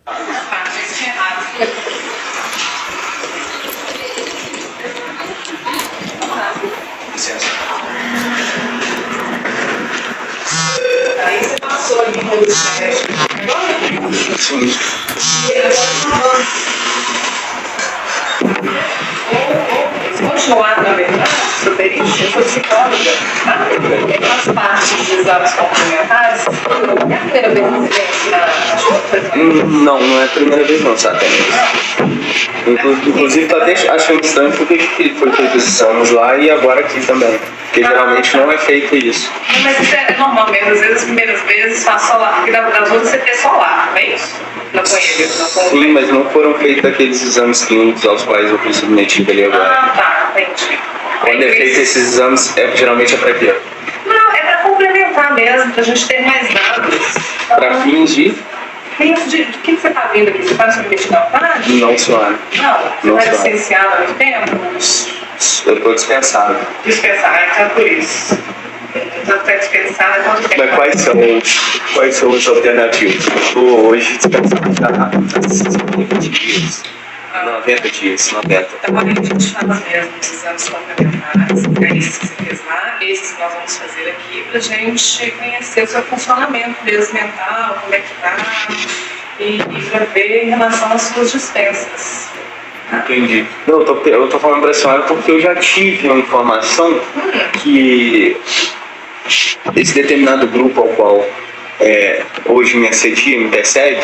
Isso é errado. Licença. Aí você passou ali pelos testes. Sim. Continuar, na verdade, sua perícia, eu sou psicóloga, tá? Faz parte dos exames complementares. É a primeira vez que você vem aqui na Não é a primeira vez não, sabe? Inclusive, tô até achando estranho porque foi feito esses exames lá e agora aqui também. Porque geralmente não é feito isso. Mas isso é normal mesmo, às vezes as primeiras vezes faz solar, porque das outras você tem solar, não é isso? Não conheço, não conheço. Sim, mas não foram feitos aqueles exames clínicos aos quais eu fui submetido ali agora. Ah, tá, entendi. Quando é feito esses exames, geralmente é pra quê? Não, é para complementar mesmo, para a gente ter mais dados. Pra fins de... De que você está vindo aqui? Você está submetido ao PAD? Não, senhora. Não, você está licenciado há muito tempo? Eu tô dispensado. Dispensado, então é por isso. Então está dispensado há quanto tempo? Mas quais são as alternativas? Eu estou hoje dispensado já há 90 dias. 90 dias, 90. Então a gente faz mesmo os exames complementares, é isso que você fez lá, esses que nós vamos fazer aqui, para a gente conhecer o seu funcionamento mesmo mental, como é que tá, e para ver em relação às suas dispensas. Entendi. Não, eu tô falando pra senhora porque eu já tive uma informação que esse determinado grupo ao qual hoje me assedia, me persegue,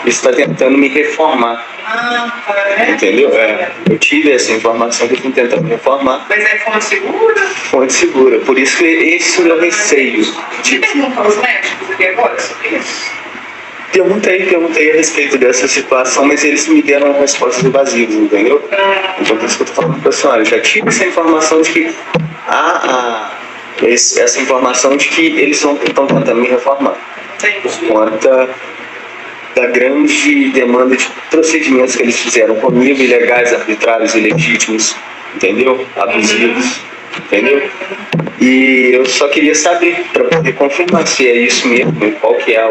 está tentando me reformar. Tá. Entendeu? Eu tive essa informação que eu estou tentando me reformar. Mas é fonte segura? Fonte segura. Por isso que esse é o meu receio. Você perguntou aos médicos aqui agora sobre isso? Perguntei a respeito dessa situação, mas eles me deram respostas evasivas, entendeu? Então por isso que eu estou falando para a senhora. Eu já tive essa informação de que essa informação de que eles estão tentando me reformar. Entendi. Por conta da grande demanda de procedimentos que eles fizeram comigo, ilegais, arbitrários, ilegítimos, entendeu? Abusivos, entendeu? E eu só queria saber, para poder confirmar se é isso mesmo, e qual que é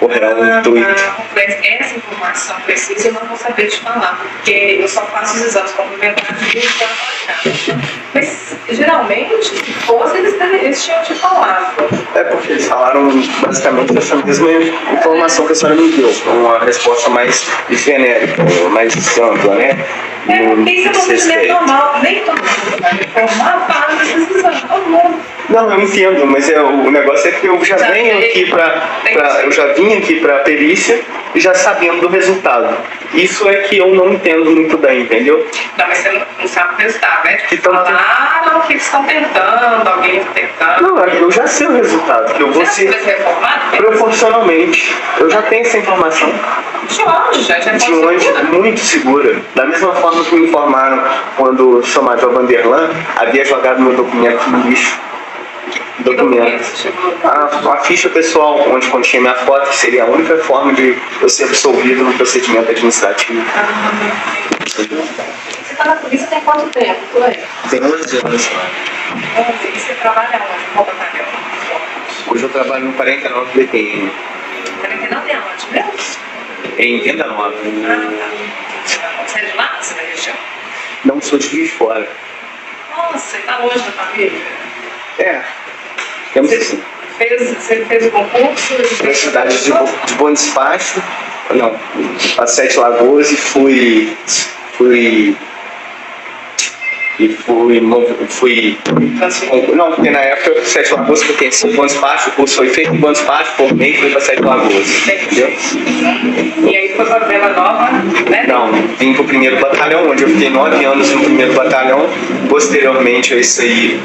o real intuito. Essa informação precisa eu não vou saber te falar, porque eu só faço os exames complementares de um para cá. Mas, geralmente, se fosse, eles tinham te falado. É porque eles falaram basicamente essa mesma informação que a senhora me deu, uma resposta mais genérica, mais ampla, né? Porque isso é um procedimento normal, nem todo mundo vai reformar para esses exames, todo mundo. Não, eu entendo, mas o negócio é que eu já venho aqui eu já vim aqui para a perícia já sabendo do resultado. Isso é que eu não entendo muito bem, entendeu? Não, mas você não sabe o resultado, né? Então, falaram que eles estão tentando, alguém está tentando. Não, eu já sei o resultado, que eu vou ser reformado? proporcionalmente. Eu já tenho essa informação. De onde, gente? De onde? Muito segura. Da mesma forma que me informaram quando o senhor Major Vanderlan havia jogado meu documento no lixo. A ficha pessoal, onde continha minha foto, que seria a única forma de eu ser absolvido no procedimento administrativo. Você está na polícia tem quanto tempo? Tem 11 anos. E você trabalha onde? Qual batalhão? Hoje eu trabalho no 49 BPM. 49 é onde mesmo? Em Venda Nova. Você é de lá? Você é da região? Não, sou de Juiz de Fora. Nossa, você está longe da família? Temos assim. Você fez o concurso? Na cidade de Bom Despacho, não, a Sete Lagoas, e fui não, porque na época Sete Lagoas pertencia ao Bom Despacho, o curso foi feito em Bom Despacho, formei e fui para Sete Lagoas, entendeu? E aí foi para Vila Nova, né? Não, vim para o primeiro batalhão, onde eu fiquei 9 anos no primeiro batalhão. Posteriormente a isso aí,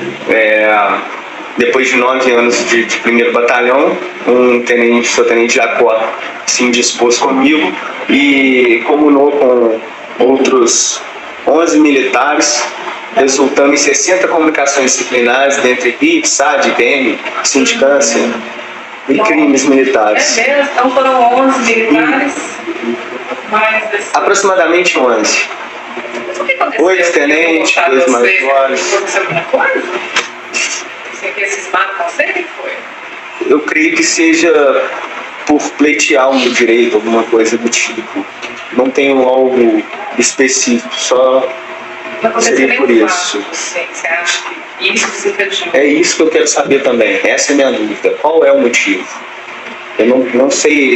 depois de 9 anos de primeiro batalhão, o tenente Jacó se indispôs comigo e comunou com outros 11 militares, resultando em 60 comunicações disciplinares, dentre RIP, SAD, IBM, sindicância e crimes militares. É mesmo? Então foram 11 militares, aproximadamente 11. Mas o que aconteceu? 8 tenentes, 2 majores. Aconteceu alguma coisa? Você quer cismar com você? O que foi? Eu creio que seja por pleitear um direito, alguma coisa do tipo. Não tenho algo específico, só seria por isso. Você acha que isso desencadeou? É isso que eu quero saber também. Essa é a minha dúvida. Qual é o motivo? Eu não sei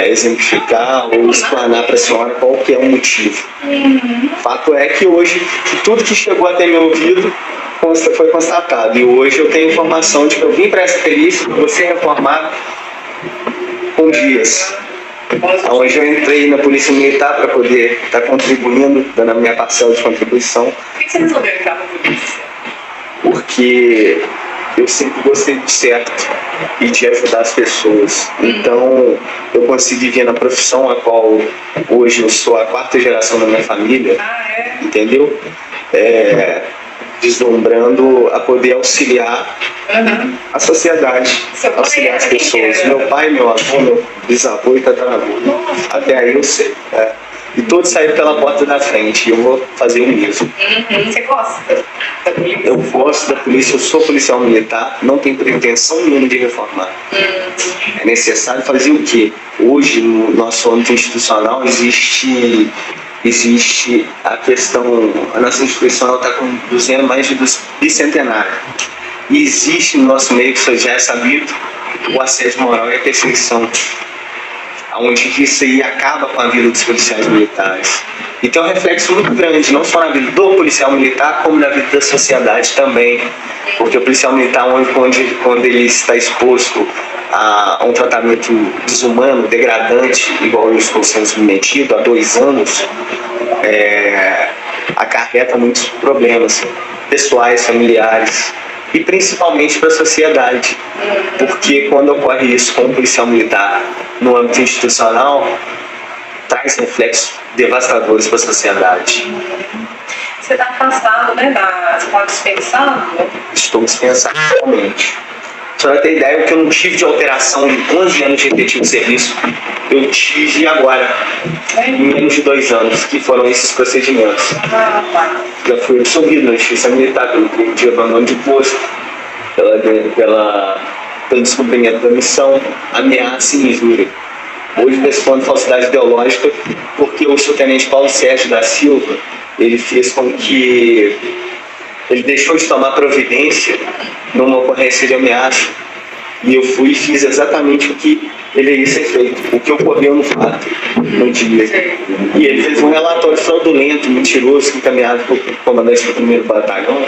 exemplificar ou explanar para a senhora qual que é o motivo. O fato é que hoje, tudo que chegou até meu ouvido foi constatado. E hoje eu tenho informação de que eu vim para essa perícia, para você reformar com dias. Onde eu entrei na Polícia Militar para poder estar contribuindo, dando a minha parcela de contribuição. Por que você resolveu entrar na polícia? Porque eu sempre gostei de certo e de ajudar as pessoas. Então, eu consegui vir na profissão a qual hoje eu sou a 4ª geração da minha família, entendeu? Vislumbrando a poder auxiliar a sociedade, auxiliar as pessoas. Meu pai, meu avô, meu bisavô e tataravô. Até aí eu sei. E todos saíram pela porta da frente. E eu vou fazer o mesmo. Você gosta da polícia? Eu gosto da polícia, eu sou policial militar, não tenho pretensão nenhuma de reformar. É necessário fazer o quê? Hoje, no nosso âmbito institucional, existe a questão, a nossa instituição está com mais de bicentenário. E existe no nosso meio, que isso já é sabido, o assédio moral e a perseguição, onde isso aí acaba com a vida dos policiais militares. E tem um reflexo muito grande, não só na vida do policial militar, como na vida da sociedade também. Porque o policial militar, quando ele está exposto a um tratamento desumano, degradante, igual eu estou sendo submetido há 2 anos, acarreta muitos problemas pessoais, familiares e principalmente para a sociedade. Porque quando ocorre isso com o policial militar no âmbito institucional, traz reflexos devastadores para a sociedade. Você está afastado, né? Você está dispensado? Estou dispensado totalmente. Só para ter ideia, o que eu não tive de alteração em 11 anos de efetivo de serviço, eu tive agora, em menos de 2 anos, que foram esses procedimentos. Já fui absolvido na Justiça Militar pelo crime de abandono de posto, pelo descumprimento da missão, ameaça e injúria. Hoje respondo falsidade ideológica porque o subtenente Paulo Sérgio da Silva, ele fez com que ele deixou de tomar providência numa ocorrência de ameaça, e eu fui e fiz exatamente o que ele ia ser feito, o que ocorreu no fato, no dia. E ele fez um relatório fraudulento, mentiroso, encaminhado pelo comandante do 1º Batalhão,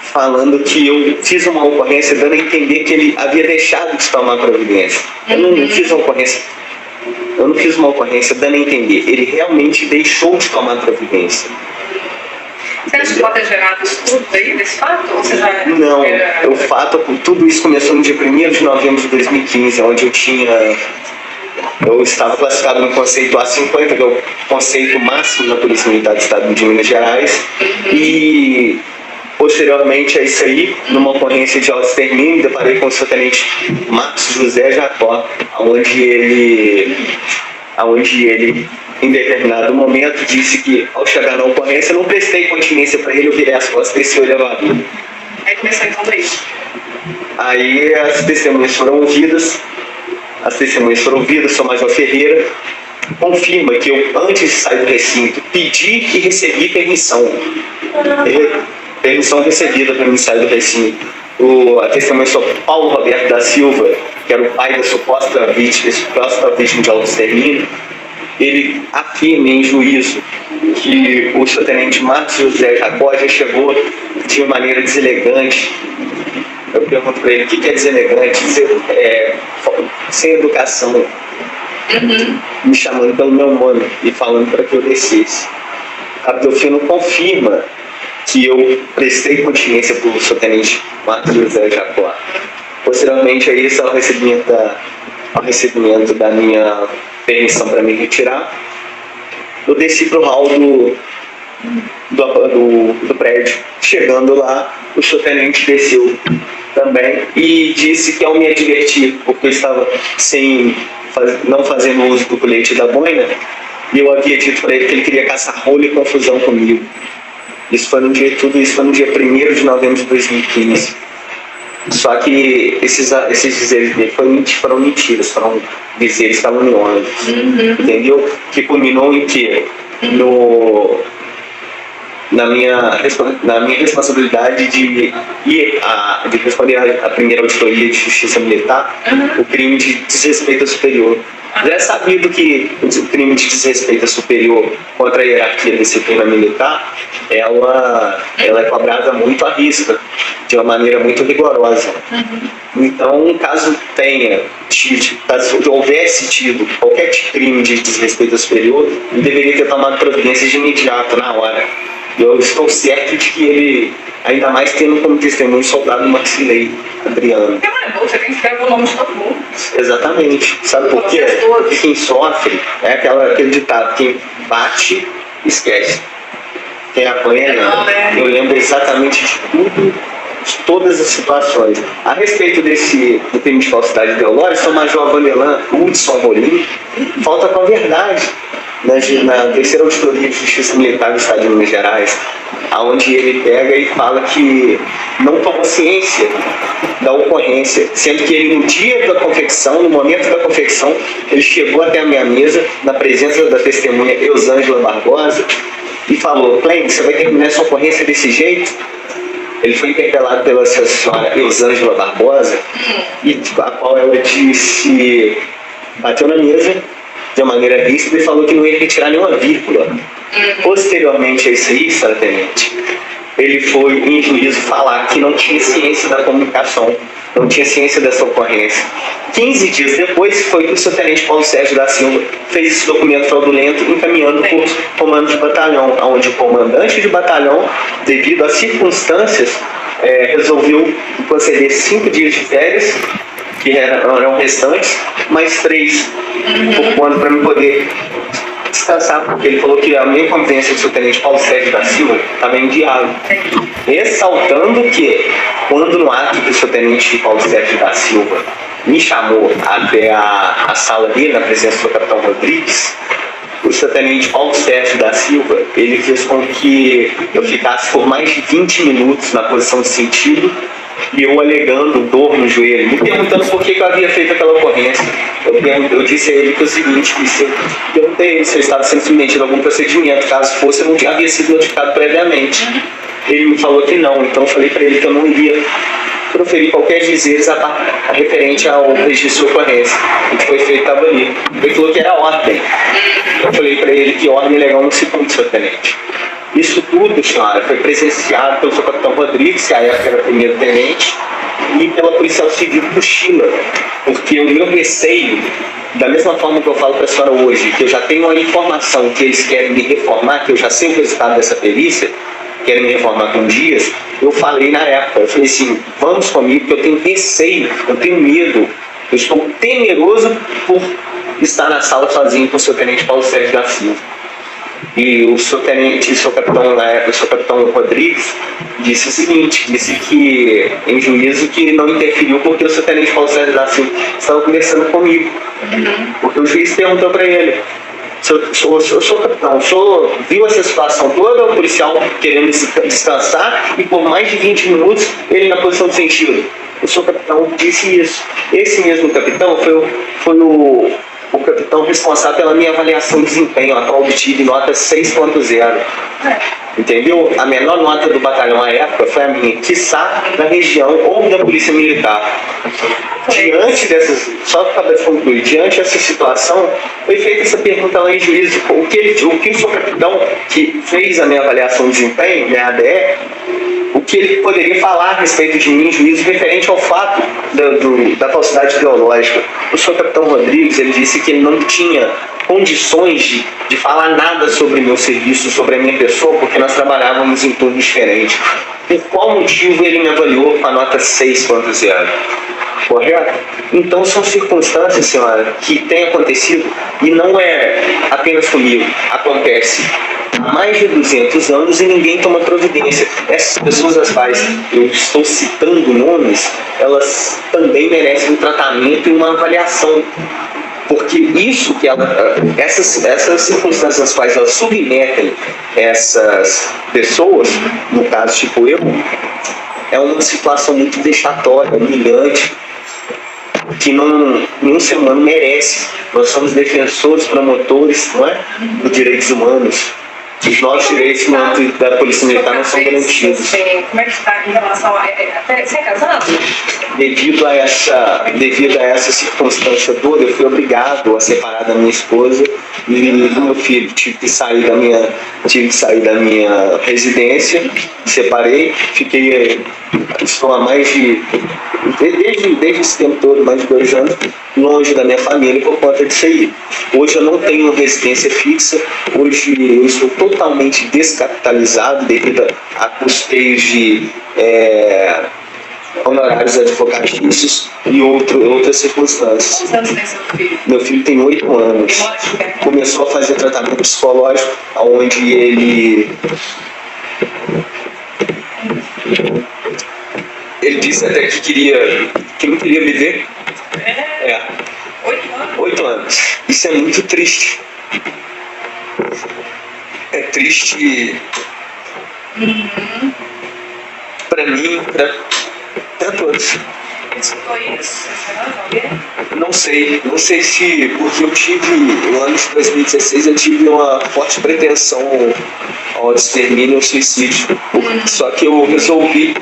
falando que eu fiz uma ocorrência dando a entender que ele havia deixado de tomar providência. Eu não fiz uma ocorrência dando a entender, ele realmente deixou de tomar providência. Você acha que pode ter gerado estudo aí desse fato? Ou você já... Não, o fato, tudo isso começou no dia 1º de novembro de 2015, onde eu estava classificado no conceito A50, que é o conceito máximo da Polícia Militar do Estado de Minas Gerais, e posteriormente a isso aí, numa ocorrência de auto-extermínio, deparei com o subtenente Marcos José Jacó, onde ele em determinado momento disse que ao chegar na ocorrência eu não prestei continência para ele, eu virei as costas e desci o elevador. Aí começou então daí. Aí as testemunhas foram ouvidas, São Major Ferreira confirma que eu, antes de sair do recinto, pedi e recebi permissão. Permissão recebida para mim sair do recinto. A testemunha foi Paulo Roberto da Silva, que era o pai da suposta vítima de auto-extermínio. Ele afirma em juízo que o subtenente Marcos José Jacó já chegou de uma maneira deselegante. Eu pergunto para ele o que é deselegante, sem educação, me chamando pelo meu nome e falando para que eu descesse. A Delfino confirma que eu prestei continência para o subtenente Marcos José Jacó. Posteriormente a isso, ao recebimento da minha permissão para me retirar, eu desci para o hall do prédio. Chegando lá, o subtenente desceu também e disse que ao me advertir, porque eu estava não fazendo uso do colete da boina, e eu havia dito para ele que ele queria caçar rolo e confusão comigo. Tudo isso foi no dia 1º de novembro de 2015. Só que esses dizeres dele foram mentiras, foram dizeres caluniosos, entendeu? Que culminou em quê? Na minha responsabilidade de responder à primeira auditoria de justiça militar, o crime de desrespeito ao superior. Já é sabido que o crime de desrespeito superior contra a hierarquia da disciplina militar, ela é cobrada muito à risca, de uma maneira muito rigorosa. Então, caso houvesse tido qualquer crime de desrespeito superior, ele deveria ter tomado providências de imediato, na hora. Eu estou certo de que ele, ainda mais tendo como testemunho o soldado Maxilei Adriano. Você tem que escrever o nome de todo mundo. Exatamente. Sabe por quê? Porque quem sofre é aquele ditado: quem bate, esquece. Quem apanha, lembra. Eu lembro exatamente de tudo, de todas as situações. A respeito do crime de falsidade ideológica, o Major Vanderlan Hudson Rolim falta com a verdade. Na terceira auditoria de justiça militar do Estado de Minas Gerais, onde ele pega e fala que não tomou ciência da ocorrência, sendo que ele, no dia da confecção, no momento da confecção, ele chegou até a minha mesa, na presença da testemunha Eusângela Barbosa, e falou: Cleide, você vai terminar essa ocorrência desse jeito? Ele foi interpelado pela senhora Eusângela Barbosa, a qual ela disse, bateu na mesa de uma maneira ríspida e falou que não ia retirar nenhuma vírgula. Posteriormente a isso aí, senhora tenente, ele foi em juízo falar que não tinha ciência da comunicação, não tinha ciência dessa ocorrência. 15 dias depois foi que o subtenente Paulo Sérgio da Silva fez esse documento fraudulento encaminhando por comando de batalhão, onde o comandante de batalhão, devido às circunstâncias, resolveu conceder 5 dias de férias, que eram restantes, mais 3 por quando para me poder descansar, porque ele falou que a minha convivência com o subtenente Paulo Sérgio da Silva estava em diálogo. Ressaltando que, quando no ato que o subtenente Paulo Sérgio da Silva me chamou até a sala dele, na presença do capitão Rodrigues, o subtenente Paulo Sérgio da Silva, ele fez com que eu ficasse por mais de 20 minutos na posição de sentido, e eu alegando dor no joelho, me perguntando por que eu havia feito aquela ocorrência. Eu disse a ele que o seguinte, eu perguntei a ele se eu estava sendo submetido a algum procedimento, caso fosse, eu não havia sido notificado previamente. Ele me falou que não, então eu falei para ele que eu não iria proferir qualquer dizeres referente ao registro de ocorrência. O que foi feito estava ali. Ele falou que era ordem. Eu falei para ele que ordem legal não se cumpre, senhor tenente. Isso tudo, senhora, foi presenciado pelo seu capitão Rodrigues, que à época era primeiro-tenente, e pela policial civil do Chile, porque o meu receio, da mesma forma que eu falo para a senhora hoje, que eu já tenho uma informação que eles querem me reformar, que eu já sei o resultado dessa perícia, querem me reformar com dias, eu falei na época, eu falei assim, vamos comigo, que eu tenho receio, eu tenho medo, eu estou temeroso por estar na sala sozinho com o seu tenente Paulo Sérgio da Silva. E o seu tenente, o seu capitão Rodrigues, disse o seguinte, disse que, em juízo, que não interferiu porque o seu tenente Paulo Sérgio da Silva estava conversando comigo. Porque o juiz perguntou para ele, senhor capitão, o senhor viu essa situação toda, o policial querendo descansar, e por mais de 20 minutos ele na posição de sentido. O senhor capitão disse isso. Esse mesmo capitão foi o capitão responsável pela minha avaliação de desempenho, a qual obtive nota 6.0. Entendeu? A menor nota do batalhão à época foi a minha, quiçá da região ou da polícia militar. Diante dessas, só para concluir, diante dessa situação, foi feita essa pergunta lá em juízo, o que o seu capitão, que fez a minha avaliação de desempenho, minha ADE, o que ele poderia falar a respeito de mim em juízo referente ao fato da falsidade ideológica. O senhor capitão Rodrigues, ele disse que ele não tinha condições de falar nada sobre meu serviço, sobre a minha pessoa, porque nós trabalhávamos em turnos diferentes. Por qual motivo ele me avaliou com a nota 6.0? Correto? Então são circunstâncias, senhora, que têm acontecido e não é apenas comigo, acontece há mais de 200 anos e ninguém toma providência. Essas pessoas as quais eu estou citando nomes, elas também merecem um tratamento e uma avaliação. Porque isso que essas circunstâncias às quais elas submetem essas pessoas, no caso tipo eu, é uma situação muito vexatória, humilhante, que nenhum ser humano merece. Nós somos defensores, promotores, não é? Dos direitos humanos. Os nossos direitos no âmbito da Polícia Militar não são garantidos. Sim. Como é que está em relação a... Você é casado? Devido a essa circunstância toda, eu fui obrigado a separar da minha esposa e do meu filho. Tive que sair da minha residência, separei, estou há desde esse tempo todo, mais de 2 anos, longe da minha família por conta disso aí. Hoje eu não tenho residência fixa, hoje eu estou totalmente descapitalizado devido a custeios de honorários advocatícios e outras circunstâncias. Quantos anos tem seu filho? Meu filho tem 8 anos. Começou a fazer tratamento psicológico, onde ele disse até que não queria viver. 8 anos. Isso é muito triste. É triste para mim, para todos. Escutou isso? Não sei se, porque no ano de 2016 eu tive uma forte pretensão ao extermínio, ao suicídio. Só que eu resolvi,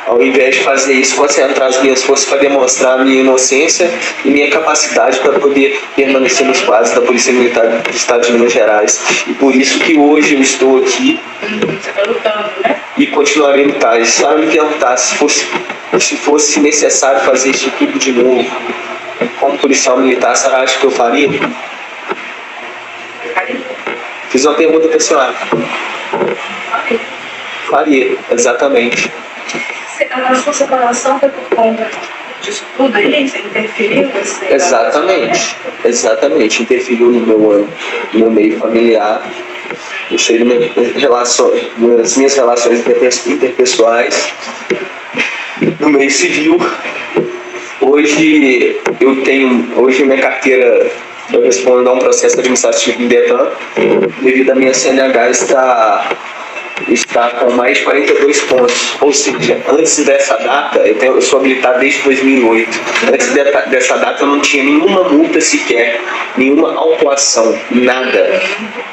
ao invés de fazer isso, concentrar as minhas forças para demonstrar a minha inocência e minha capacidade para poder permanecer nos quadros da Polícia Militar do Estado de Minas Gerais. E por isso que hoje eu estou aqui. Você está lutando, né? E continuarei lutando. Se ela me perguntar se fosse necessário fazer isso tudo de novo, como policial militar, você acha que eu faria? Fiz uma pergunta para a senhora. Faria, exatamente. A sua separação foi por conta disso tudo aí? Você interferiu? Exatamente. Interferiu no meu meio familiar. Eu sei nas minhas relações interpessoais, no meio civil. Hoje minha carteira, eu respondo a um processo administrativo em Detran, devido à minha CNH está com mais de 42 pontos, ou seja, antes dessa data, eu sou habilitado desde 2008, antes dessa data eu não tinha nenhuma multa sequer, nenhuma autuação, nada.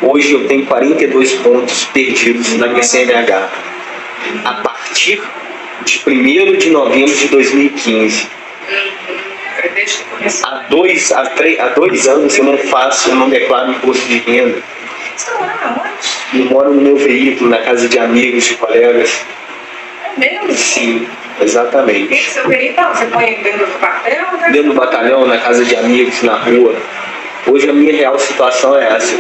Hoje eu tenho 42 pontos perdidos na minha CNH, a partir de 1º de novembro de 2015. Há 2 anos eu não declaro imposto de renda. Você mora onde? Eu moro no meu veículo, na casa de amigos, de colegas. É mesmo? Sim, exatamente. E seu veículo, você põe dentro do quartel? Dentro do batalhão, na casa de amigos, na rua. Hoje a minha real situação é essa.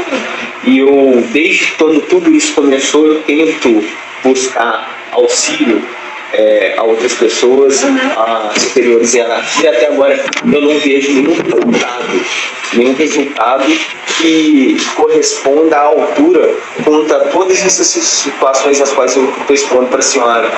E desde quando tudo isso começou, eu tento buscar auxílio a outras pessoas, a superiores e até agora eu não vejo nenhum resultado que corresponda à altura quanto a todas essas situações as quais eu estou expondo para a senhora.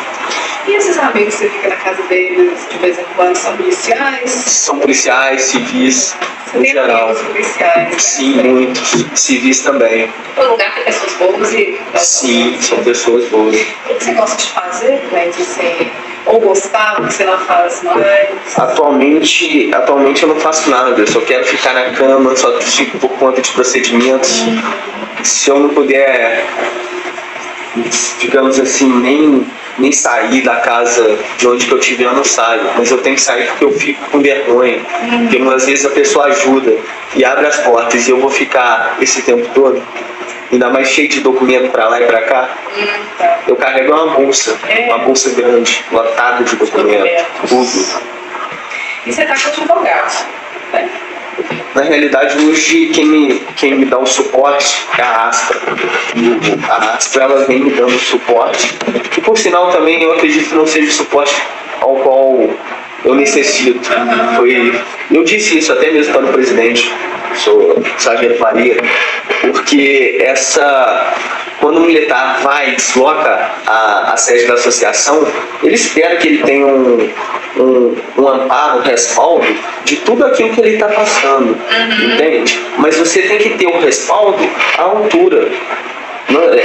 E esses amigos que você fica na casa deles de vez em quando são policiais? São policiais, civis, você em tem geral. Amigos policiais? Sim, muitos. Civis também. Todo lugar tem pessoas boas e... Sim, são pessoas boas. O que você gosta de fazer, mas assim, ou gostar, o que você não faz mais? Atualmente eu não faço nada, eu só quero ficar na cama, só fico por conta de procedimentos. Se eu não puder, digamos assim, nem sair da casa de onde que eu estiver, eu não saio. Mas eu tenho que sair porque eu fico com vergonha. Porque às vezes a pessoa ajuda e abre as portas e eu vou ficar esse tempo todo, ainda mais cheio de documento para lá e para cá. Eu carrego uma bolsa grande, lotada de documentos, tudo. E você está com advogado, né? Na realidade, hoje, quem me dá o suporte é a Astra. A Astra, ela vem me dando suporte. E, por sinal, também, eu acredito que não seja o suporte ao qual eu necessito. Eu disse isso até mesmo para o presidente, sou Sargento Faria, porque quando o militar vai e desloca a sede da associação, ele espera que ele tenha um amparo, um respaldo de tudo aquilo que ele está passando, entende? Mas você tem que ter um respaldo à altura.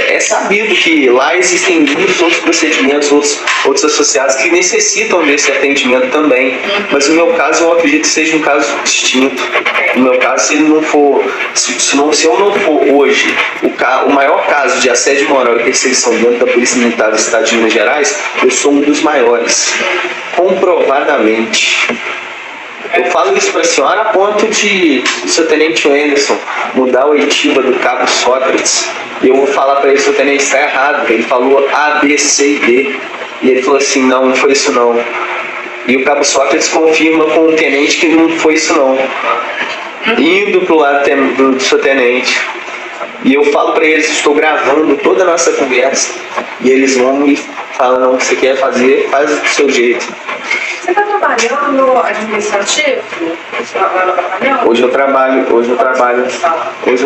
É sabido que lá existem muitos outros procedimentos, outros associados que necessitam desse atendimento também. Mas no meu caso, eu acredito que seja um caso distinto. No meu caso, se ele não for, se eu não for hoje o maior caso de assédio moral e perseguição dentro da Polícia Militar do Estado de Minas Gerais, eu sou um dos maiores, comprovadamente. Eu falo isso para a senhora a ponto de o seu tenente Anderson mudar o oitiva do cabo Sócrates. E eu vou falar para ele, seu tenente, está errado. Ele falou A, B, C e D. E ele falou assim, não foi isso não. E o cabo Sócrates confirma com o tenente que não foi isso não. Indo pro lado do seu tenente. E eu falo para eles, estou gravando toda a nossa conversa. E eles vão e falam, não, o que você quer fazer, faz do seu jeito. Você está trabalhando no administrativo? Lá no batalhão? Hoje eu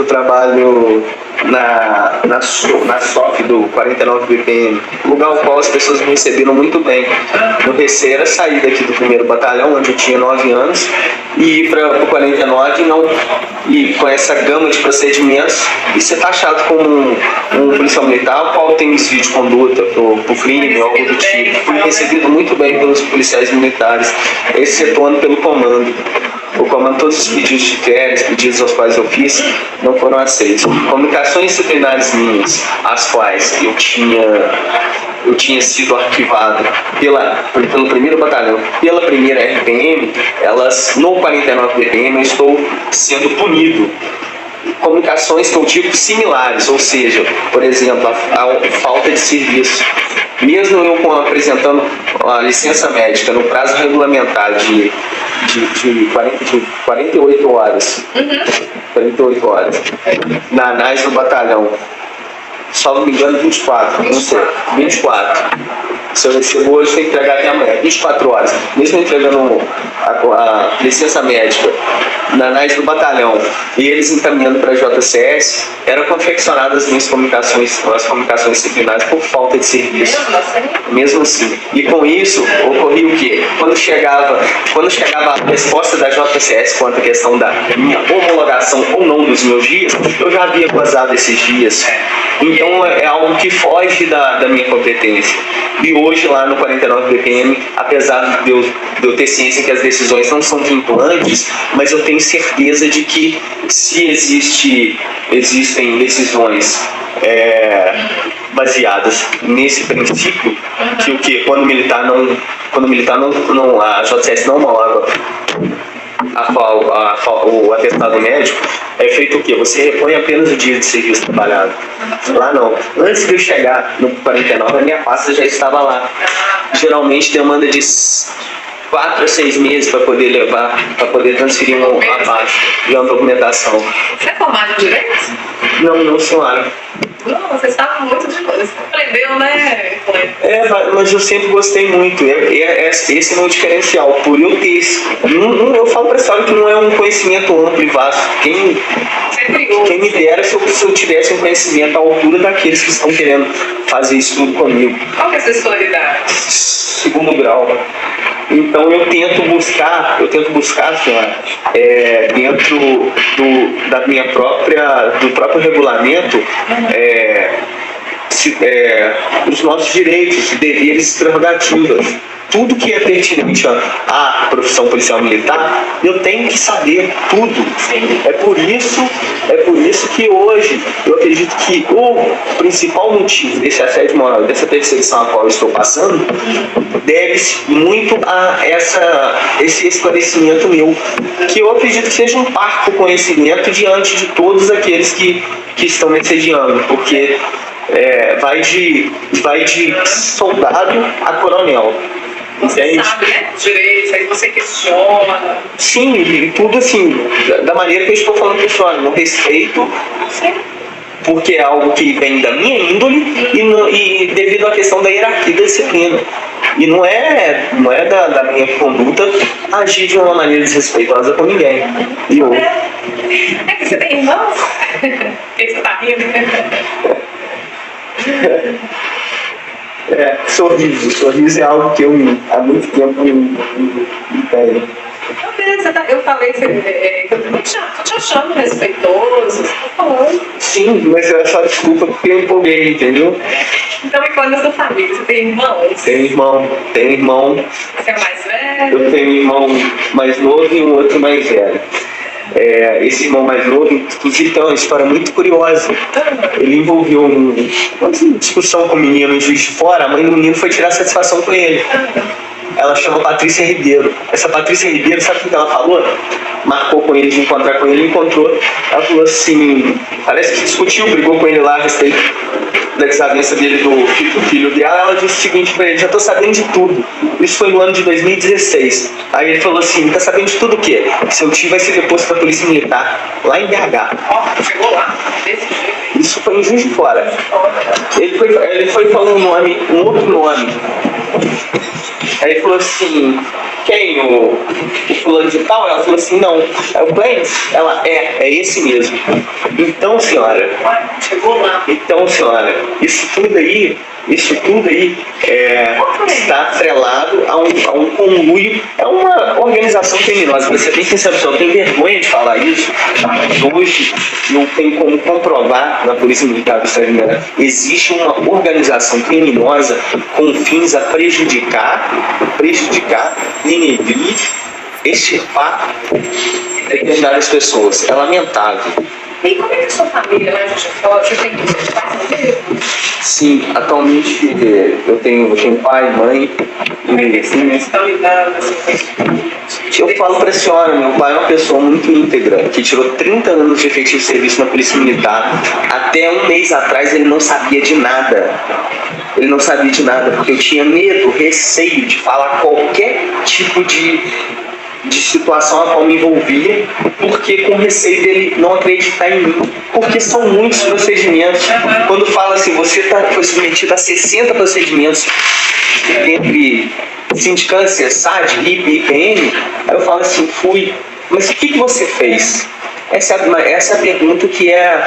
trabalho na SOF do 49 BPM, lugar ao qual as pessoas me receberam muito bem. Meu receio era sair daqui do 1º Batalhão, onde eu tinha 9 anos, e ir para o 49 e com essa gama de procedimentos e ser taxado como um policial militar, o qual tem desvio de conduta por crime ou algo do tipo. Fui recebido muito bem pelos policiais militares, excetuando pelo comando. O comando, todos os pedidos de férias, pedidos aos quais eu fiz, não foram aceitos. Comunicações disciplinares minhas, as quais eu tinha sido arquivado pelo 1º Batalhão, pela 1ª RPM, elas, no 49 BPM, eu estou sendo punido. Comunicações que eu digo similares, ou seja, por exemplo, a falta de serviço. Mesmo eu apresentando a licença médica no prazo regulamentar de 48 horas, 48 horas, na análise do batalhão, só não me engano 24, não sei, 24. Se eu recebo hoje, tem que entregar até amanhã, 24 horas. Mesmo entregando a licença médica na análise do batalhão e eles encaminhando para a JCS, eram confeccionadas as minhas comunicações, as comunicações disciplinares por falta de serviço. Mesmo assim. E com isso, ocorria o quê? Quando chegava a resposta da JCS quanto à questão da minha homologação ou não dos meus dias, eu já havia gozado esses dias. Então é algo que foge da minha competência. E hoje lá no 49 BPM, apesar de eu ter ciência que as decisões não são vinculantes, mas eu tenho certeza de que se existem decisões baseadas nesse princípio, que o que quando o militar não a JCS não homologa o atestado médico, é feito o quê? Você repõe apenas o dia de serviço trabalhado. Lá não. Antes de eu chegar no 49, a minha pasta já estava lá. Geralmente demanda de 4 a 6 meses para poder transferir abaixo de uma documentação. Você é formado em Direito? Não, senhora. Não, você sabe muito de coisa. Você aprendeu, né? Mas eu sempre gostei muito. Esse é o meu diferencial. Por eu ter esse. Eu falo para a senhora que não é um conhecimento amplo e vasto. Quem me dera se eu tivesse um conhecimento à altura daqueles que estão querendo fazer isso tudo comigo. Qual que é a sua escolaridade? 2º grau. Então eu tento buscar, senhora, dentro do próprio regulamento, os nossos direitos, deveres e prerrogativas. Tudo que é pertinente à profissão policial militar, eu tenho que saber tudo. É por isso que hoje eu acredito que o principal motivo desse assédio moral, dessa perseguição a qual eu estou passando, deve-se muito a esse esclarecimento meu, que eu acredito que seja um parco conhecimento diante de todos aqueles que estão me assediando, porque vai de soldado a coronel. Você sabe, né? Direitos, aí você questiona. Sim, e tudo assim, da maneira que eu estou falando, pessoal, no respeito. Sim. Porque é algo que vem da minha índole e devido à questão da hierarquia da disciplina. E não é da minha conduta agir de uma maneira desrespeitosa com ninguém. E eu. É que você tem irmãos? Por que você tá rindo? Sorriso é algo que eu há muito tempo não tenho. Eu falei que eu tô te achando respeitoso, você tá falando. Sim, mas é só desculpa porque eu empolguei, entendeu? Então me conta da sua família. Você tem irmãos? Tenho irmão. Você é o mais velho? Eu tenho um irmão mais novo e um outro mais velho. Esse irmão mais novo, inclusive, tem uma história muito curiosa. Ele envolveu uma discussão com o menino em Juiz de Fora. A mãe do menino foi tirar satisfação com ele. Ela chama Patrícia Ribeiro. Essa Patrícia Ribeiro, sabe o que ela falou? Marcou com ele de encontrar com ele, encontrou. Ela falou assim, parece que discutiu, brigou com ele lá a respeito da desavença dele do filho dela. Ela disse o seguinte pra ele: já tô sabendo de tudo. Isso foi no ano de 2016. Aí ele falou assim: tá sabendo de tudo o quê? Seu tio vai ser deposto da Polícia Militar, lá em BH. Chegou lá, desse jeito. Isso foi em Juiz de Fora. Ele foi falando um outro nome. Aí ele falou assim: quem? O fulano de tal? Ela falou assim: não. É o Clênis? Ela, é esse mesmo. Então, senhora. Chegou lá. Então, senhora, isso tudo aí está atrelado a um conluio, é uma organização criminosa. Você tem que saber, eu tenho vergonha de falar isso. Hoje eu tenho como comprovar na Polícia Militar do Estado de Minas: existe uma organização criminosa com fins a prejudicar, denegrir, extirpar determinadas pessoas. É lamentável. E como é que a sua família lá em Juiz de Fora? Você tem seus pais vivos? Sim, atualmente eu tenho pai, mãe e Vocês estão lidando assim com isso? Eu falo pra senhora, meu pai é uma pessoa muito íntegra, que tirou 30 anos de efetivo serviço na Polícia Militar. Até um mês atrás ele não sabia de nada. Porque eu tinha medo, receio de falar qualquer tipo de situação a qual me envolvia, porque com receio dele não acreditar em mim, porque são muitos procedimentos. Quando fala assim, você foi submetido a 60 procedimentos entre sindicância, SAD, RIP e IPM, aí eu falo assim, fui, mas o que você fez? Essa é a pergunta que é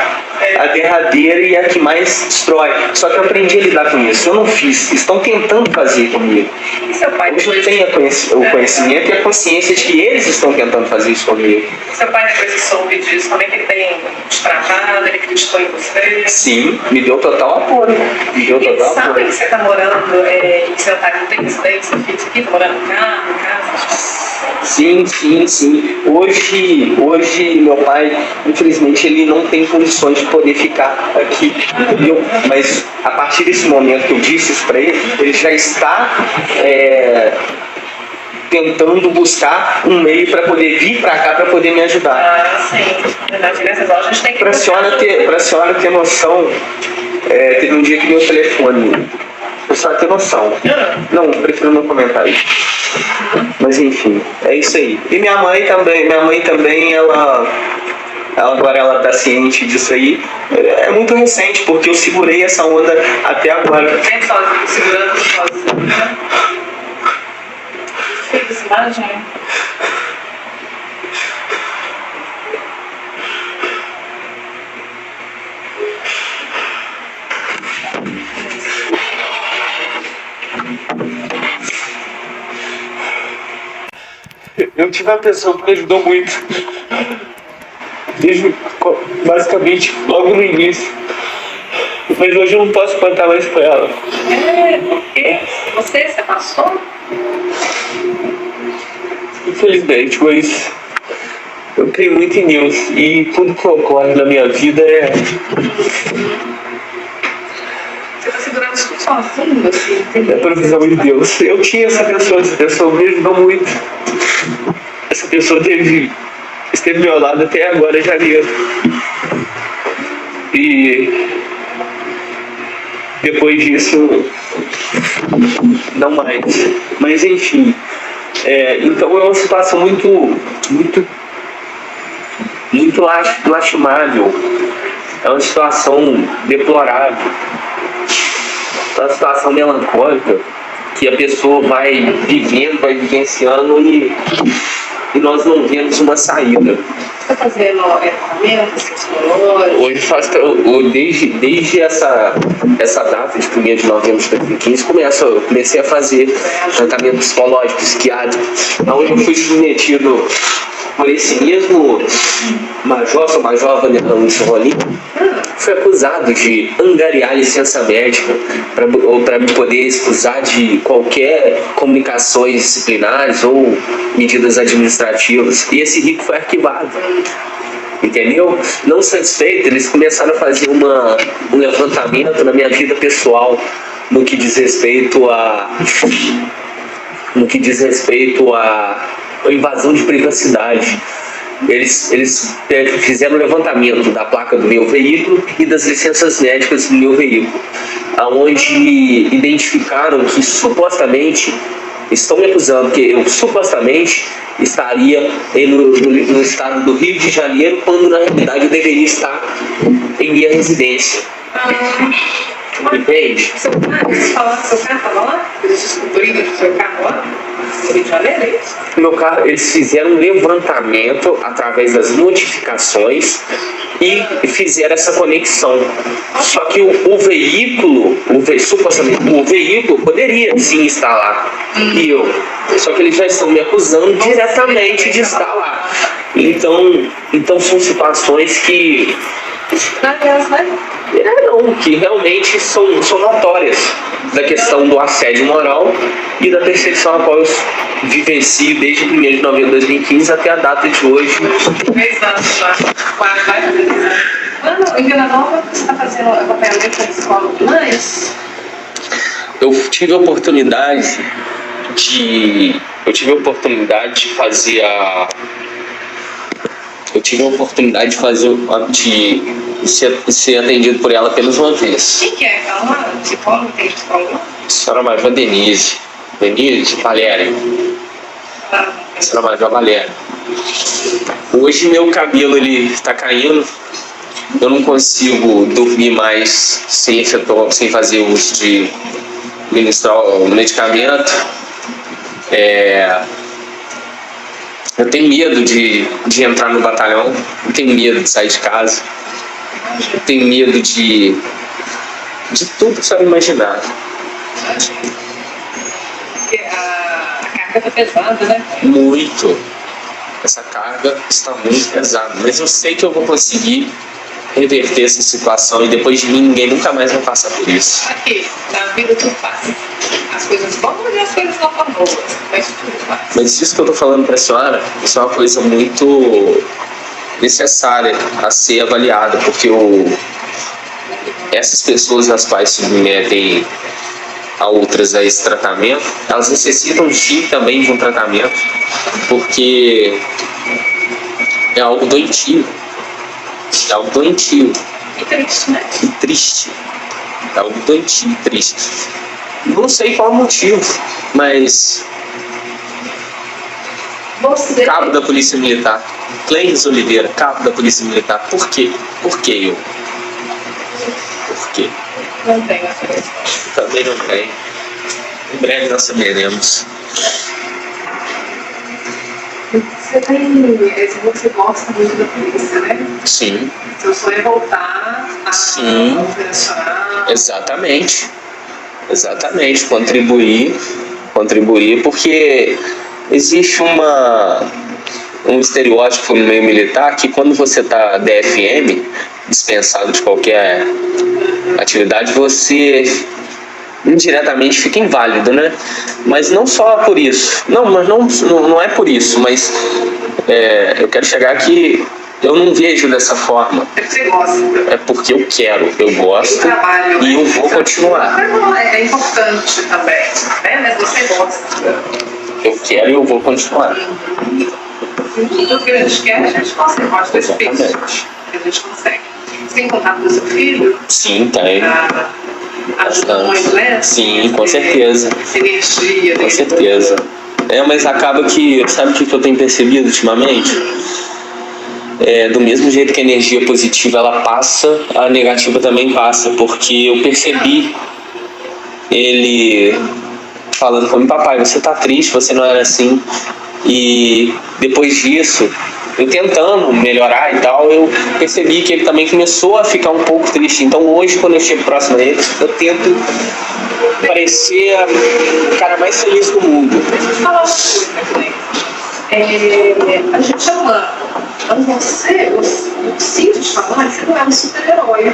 a derradeira e a que mais destrói. Só que eu aprendi a lidar com isso. Eu não fiz. Estão tentando fazer comigo. E seu pai? Hoje eu tenho o conhecimento e a consciência de que eles estão tentando fazer isso comigo. Seu pai, depois que soube disso, como é que ele tem te tratado? Ele acreditou em você? Sim, me deu total apoio. Eles sabem que você está morando, que você está com 3 você fica aqui, está morando em casa? Sim. Hoje meu pai, infelizmente, ele não tem condições de poder ficar aqui, entendeu? Mas a partir desse momento que eu disse isso para ele já está tentando buscar um meio para poder vir para cá para poder me ajudar. Sim. Nessas horas a gente tem que... Para a senhora ter noção, teve um dia que meu telefone... Pra senhora ter noção. Não, prefiro não comentar isso. Mas enfim, é isso aí. E minha mãe também, ela agora ela tá ciente disso aí. É muito recente, porque eu segurei essa onda até agora. Sempre sozinho, segurando sozinho, né? Fez imagem. Eu tive uma pessoa que me ajudou muito, desde basicamente logo no início, mas hoje eu não posso contar mais com ela. Por quê? Você passou? Infelizmente, mas eu creio muito em Deus e tudo que ocorre na minha vida Você está segurando isso sozinho, assim? É a provisão de Deus. Eu tinha essa pessoa me ajudou muito. Essa pessoa esteve ao meu lado até agora, em janeiro. E depois disso, não mais. Mas enfim, então é uma situação muito lastimável. É uma situação deplorável. É uma situação melancólica que a pessoa vai vivendo, vai vivenciando e nós não vemos uma saída. Você está fazendo tratamento psicológico? Hoje desde essa data de 1º de novembro de 2015 comecei a fazer tratamento psicológico, psiquiátrico, onde eu fui submetido por esse mesmo major, seu major Vanderlan Rolim, foi acusado de angariar licença médica para me poder excusar de qualquer comunicações disciplinares ou medidas administrativas. E esse RICO foi arquivado. Entendeu? Não satisfeito, eles começaram a fazer um levantamento na minha vida pessoal no que diz respeito a invasão de privacidade. Eles fizeram um levantamento da placa do meu veículo e das licenças médicas do meu veículo, onde identificaram que supostamente estão me acusando que eu supostamente estaria no estado do Rio de Janeiro, quando na realidade eu deveria estar em minha residência. Entende? Seu carro estava lá? Eles descobriram que seu carro lá? No Rio de Janeiro, é isso? Meu carro, eles fizeram um levantamento através das notificações e fizeram essa conexão. Só que o veículo, supostamente o veículo poderia sim estar lá. Só que eles já estão me acusando diretamente de estar lá. Então são situações que que realmente são notórias da questão do assédio moral e da perseguição a qual eu vivencio desde 1º de novembro de 2015 até a data de hoje. 3 anos já. Em Vila Nova, você está fazendo acompanhamento da escola de mães? Eu tive a oportunidade de fazer ser atendido por ela apenas uma vez. Quem que é? Calma, psicólogo, tem psicólogo? Senhora Major Denise Valéria. Senhora Major Valéria. Hoje meu cabelo ele está caindo. Eu não consigo dormir mais sem fazer uso de ministrar o medicamento. Eu tenho medo de entrar no batalhão, eu tenho medo de sair de casa, eu tenho medo de tudo que você vai imaginar. Porque a carga está pesada, né? Muito. Essa carga está muito pesada, mas eu sei que eu vou conseguir reverter essa situação e depois de mim ninguém nunca mais vai passar por isso. Aqui, na vida tudo passa. As coisas boas e as coisas não tão boas, mas tudo passa. Mas isso que eu estou falando para a senhora, isso é uma coisa muito necessária a ser avaliada, porque essas pessoas as quais se submetem a outras a esse tratamento, elas necessitam sim também de um tratamento, porque é algo doentio. É algo doentio. E triste, né? E triste. É algo doentio e triste. Não sei qual o motivo, mas cabo da Polícia Militar, Clenis Oliveira, cabo da Polícia Militar, por quê? Por que eu? Por quê? Não tenho essa resposta. Também não tem. Em breve nós saberemos. Você gosta muito da polícia, né? Sim. Seu sonho é voltar a operacional. Exatamente. Contribuir, porque existe um estereótipo no meio militar que quando você está DFM, dispensado de qualquer atividade, você indiretamente fica inválido, né? Mas não só por isso. Não é por isso, mas eu quero chegar aqui. Eu não vejo dessa forma. É porque você gosta. É porque eu quero, eu gosto e eu vou continuar. É importante também, né? Mas você gosta. Eu quero e eu vou continuar. Tudo que a gente quer, a gente consegue. Pode ter filhos. A gente consegue. Você tem contato com o seu filho? Sim, tem. Ajuda muito, né? Sim, com certeza. Energia. Com certeza. Mas acaba que, sabe o que eu tenho percebido ultimamente? Do mesmo jeito que a energia positiva ela passa, a negativa também passa, porque eu percebi ele falando comigo: papai, você tá triste, você não era assim. E depois disso, eu tentando melhorar e tal, eu percebi que ele também começou a ficar um pouco triste. Então hoje, quando eu chego próximo a ele, eu tento parecer o cara mais feliz do mundo. Deixa eu te falar uma coisa também. a gente é humano. Então você, eu sinto te falando, você não é um super-herói.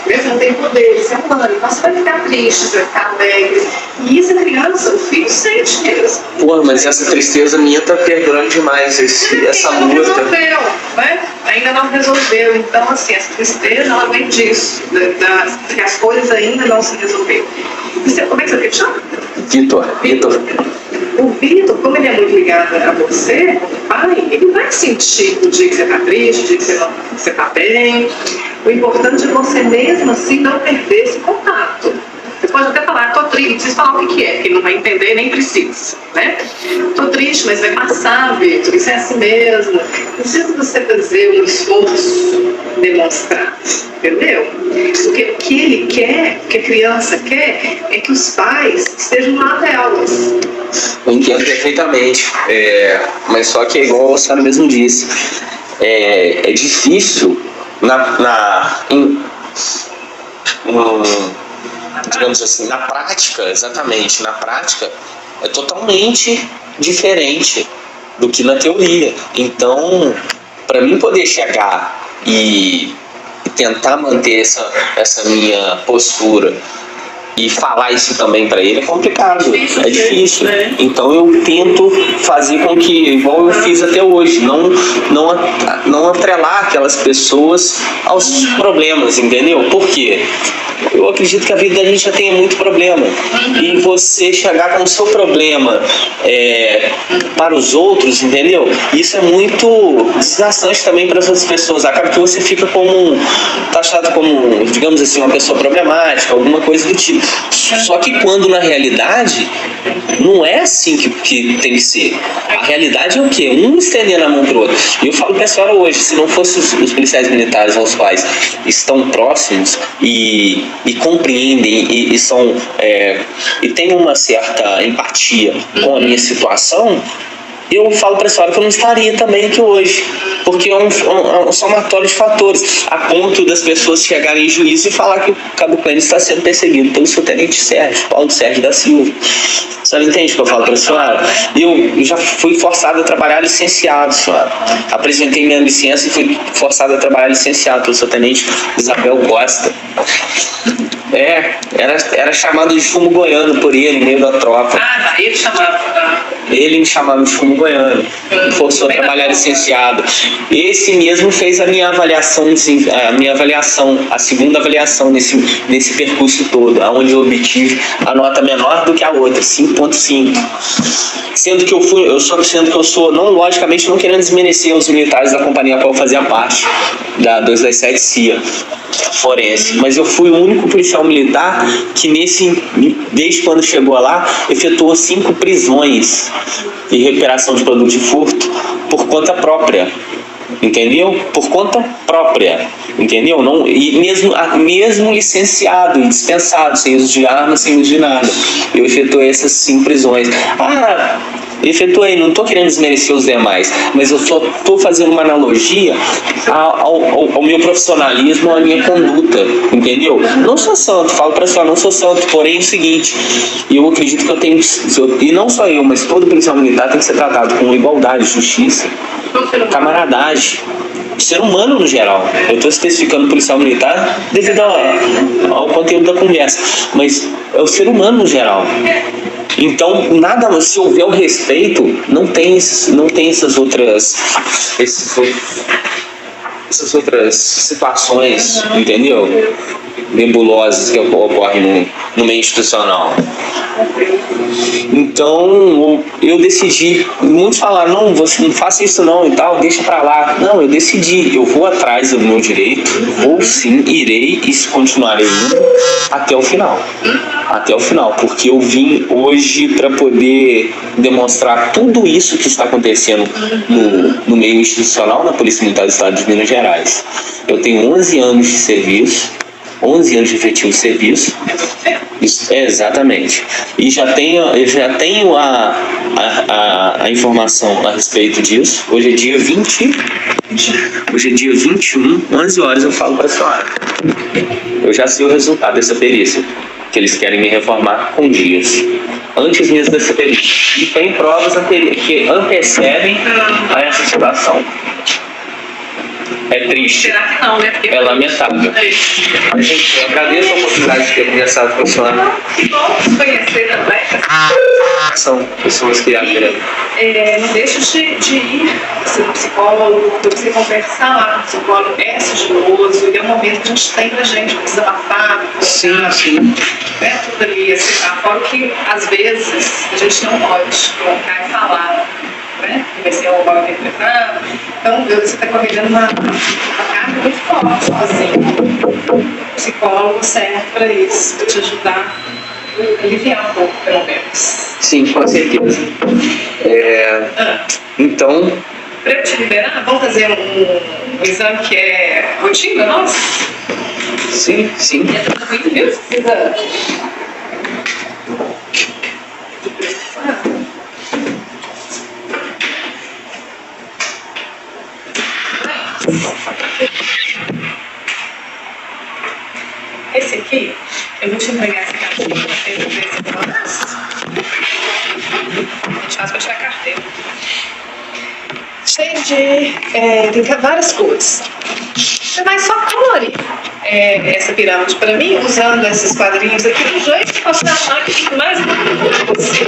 Você não tem poder, você é humano. Então você vai ficar triste, você vai ficar alegre. E isso a criança, o filho sente mesmo. Pô, mas essa tristeza minha tá perdurando demais, essa ainda luta. Não resolveu, né? Ainda não resolveu. Então, assim, essa tristeza, ela vem disso, que as coisas ainda não se resolveram. Como é que você chama? Vitor. O Vitor, como ele é muito ligado a você, como pai, ele vai sentir o dia que você está triste, o dia que você está bem. O importante é você mesmo assim não perder esse contato. Você pode até falar, tô triste, não precisa falar o que é, que ele não vai entender, nem precisa, né? Tô triste, mas vai passar, Vitor, isso é assim mesmo. Não precisa você fazer um esforço demonstrar, entendeu? Porque o que ele quer, o que a criança quer, é que os pais estejam lá delas. Eu entendo perfeitamente, mas só que é igual a senhora mesmo disse, é difícil digamos assim, na prática, exatamente, na prática é totalmente diferente do que na teoria. Então, para mim poder chegar e tentar manter essa minha postura e falar isso também para ele é complicado, é difícil. Então eu tento fazer com que, igual eu fiz até hoje, não atrelar aquelas pessoas aos problemas, entendeu? Por quê? Eu acredito que a vida da gente já tem muito problema. E você chegar com o seu problema para os outros, entendeu? Isso é muito desgastante também para essas pessoas. Acaba que você fica taxado como, digamos assim, uma pessoa problemática, alguma coisa do tipo. Só que quando na realidade não é assim que tem que ser. A realidade é o quê? Um estendendo a mão pro outro. E eu falo pra senhora hoje, se não fossem os policiais militares aos quais estão próximos e compreendem e têm uma certa empatia com a minha situação, eu falo para a senhora que eu não estaria também aqui hoje, porque é um somatório de fatores, a ponto das pessoas chegarem em juízo e falar que o Cabo Clênis está sendo perseguido pelo subtenente Sérgio, Paulo Sérgio da Silva. A senhora entende o que eu falo para a senhora? Eu já fui forçado a trabalhar licenciado, senhora. Apresentei minha licença e fui forçado a trabalhar licenciado pelo subtenente Isabel Costa. Era chamado de fumo goiano por ele, no meio da tropa. Ele chamava. Ele me chamava de fumo goiano, forçou a trabalhar licenciado. Esse mesmo fez a minha avaliação, a segunda avaliação nesse percurso todo, onde eu obtive a nota menor do que a outra, 5.5. Sendo que eu sou, não, logicamente não querendo desmerecer os militares da companhia a qual eu fazia parte, da 227 CIA forense, mas eu fui o único policial militar que desde quando chegou lá, efetuou 5 prisões e recuperação de produto de furto por conta própria, entendeu? Por conta própria, entendeu? Não, e mesmo licenciado e dispensado, sem uso de arma, sem uso de nada, eu efetuei essas 5 prisões. Efetuei, não estou querendo desmerecer os demais, mas eu só estou fazendo uma analogia ao meu profissionalismo, à minha conduta, entendeu? Não sou santo, falo para a senhora, não sou santo, porém é o seguinte, eu acredito que eu tenho, e não só eu, mas todo policial militar tem que ser tratado com igualdade, justiça, camaradagem, ser humano no geral. Eu estou especificando policial militar devido ao conteúdo da conversa, mas é o ser humano no geral. Então, se houver o respeito, não tem essas outras situações, entendeu? Nebulosas que ocorrem no meio institucional. Então, eu decidi, muitos falaram, não, você não faça isso não e tal, deixa pra lá. Não, eu decidi, eu vou atrás do meu direito, vou sim, irei e continuarei indo até o final. Até o final, porque eu vim hoje para poder demonstrar tudo isso que está acontecendo no meio institucional na Polícia Militar do Estado de Minas Gerais. Eu tenho 11 anos de serviço, 11 anos de efetivo serviço, Isso, exatamente. E eu já tenho a informação a respeito disso. Hoje é dia 20. Hoje é dia 21, 11 horas eu falo para a senhora. Eu já sei o resultado dessa perícia, que eles querem me reformar com dias. Antes mesmo dessa perícia. E tem provas que antecedem a essa situação. É triste. Será que não, né? Porque é lamentável. Mas, gente, eu agradeço a oportunidade de ter conversado com a senhora. Que bom te conhecer também. São pessoas que agregam. Não deixa de ir ao psicólogo, para você conversar lá. O psicólogo é sigiloso e é um momento que a gente tem pra gente desabafar. Sim, sim. É tudo ali, assim, fora que às vezes a gente não pode colocar e falar. Né? Que vai ser o mal interpretado. Então, você está carregando uma carga muito forte sozinho. O psicólogo serve para isso, para te ajudar a aliviar um pouco, pelo menos. Sim, com certeza. Então. Para eu te liberar, vamos fazer um exame que é rotina nossa? Sim, sim. E é tranquilo, viu? Precisa. Esse aqui, eu vou te entregar essa carteira para você ver se eu gosto. A gente faz para tirar a carteira. Cheio de. Tem várias cores. Você vai só colorir essa pirâmide para mim, usando esses quadrinhos aqui do jeito que você achar que fica mais bonito para você.